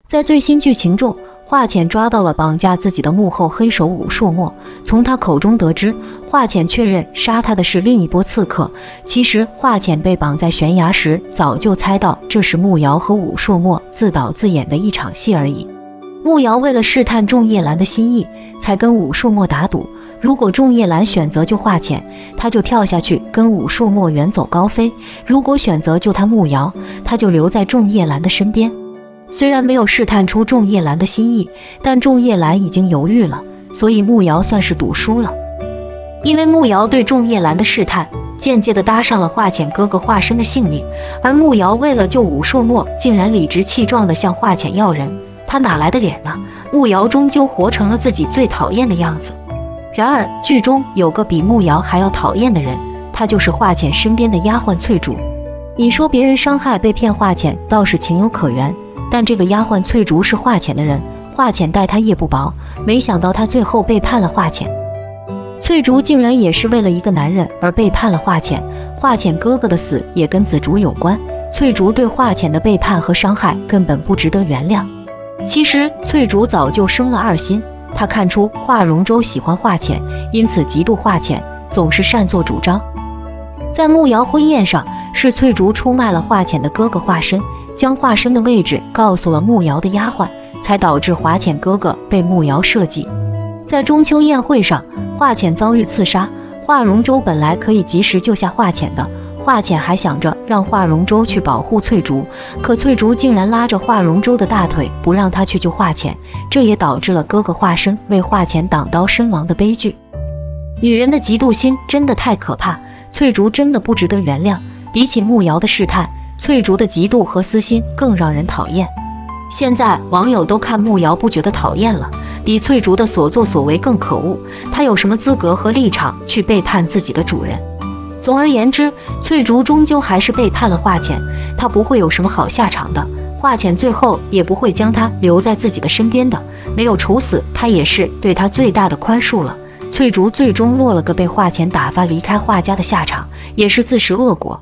在最新剧情中，华浅抓到了绑架自己的幕后黑手武硕墨，从他口中得知，华浅确认杀他的是另一波刺客。其实华浅被绑在悬崖时，早就猜到这是慕瑶和武硕墨自导自演的一场戏而已。慕瑶为了试探仲夜兰的心意，才跟武硕墨打赌，如果仲夜兰选择救华浅，他就跳下去跟武硕墨远走高飞；如果选择救他慕瑶，他就留在仲夜兰的身边。虽然没有试探出仲夜兰的心意，但仲夜兰已经犹豫了，所以慕瑶算是赌输了。因为慕瑶对仲夜兰的试探，间接地搭上了华浅哥哥化身的性命，而慕瑶为了救武硕墨，竟然理直气壮地向华浅要人，他哪来的脸呢？慕瑶终究活成了自己最讨厌的样子。然而剧中有个比慕瑶还要讨厌的人，他就是华浅身边的丫鬟翠竹。你说别人伤害被骗华浅倒是情有可原，但这个丫鬟翠竹是华浅的人，华浅待她夜不薄，没想到她最后背叛了华浅。翠竹竟然也是为了一个男人而背叛了华浅，华浅哥哥的死也跟紫竹有关，翠竹对华浅的背叛和伤害根本不值得原谅。其实翠竹早就生了二心，她看出华容州喜欢华浅，因此嫉妒华浅，总是擅作主张。在慕瑶婚宴上，是翠竹出卖了华浅的哥哥化身，将化身的位置告诉了慕瑶的丫鬟，才导致华浅哥哥被慕瑶设计。在中秋宴会上，华浅遭遇刺杀，华容州本来可以及时救下华浅的，华浅还想着让华容州去保护翠竹，可翠竹竟然拉着华容州的大腿不让他去救华浅，这也导致了哥哥化身为华浅挡刀身亡的悲剧。女人的嫉妒心真的太可怕，翠竹真的不值得原谅。比起慕瑶的试探，翠竹的嫉妒和私心更让人讨厌。现在网友都看慕瑶不觉得讨厌了，比翠竹的所作所为更可恶，她有什么资格和立场去背叛自己的主人？总而言之，翠竹终究还是背叛了华浅，她不会有什么好下场的，华浅最后也不会将她留在自己的身边的，没有处死她也是对她最大的宽恕了。翠竹最终落了个被华浅打发离开华家的下场，也是自食恶果。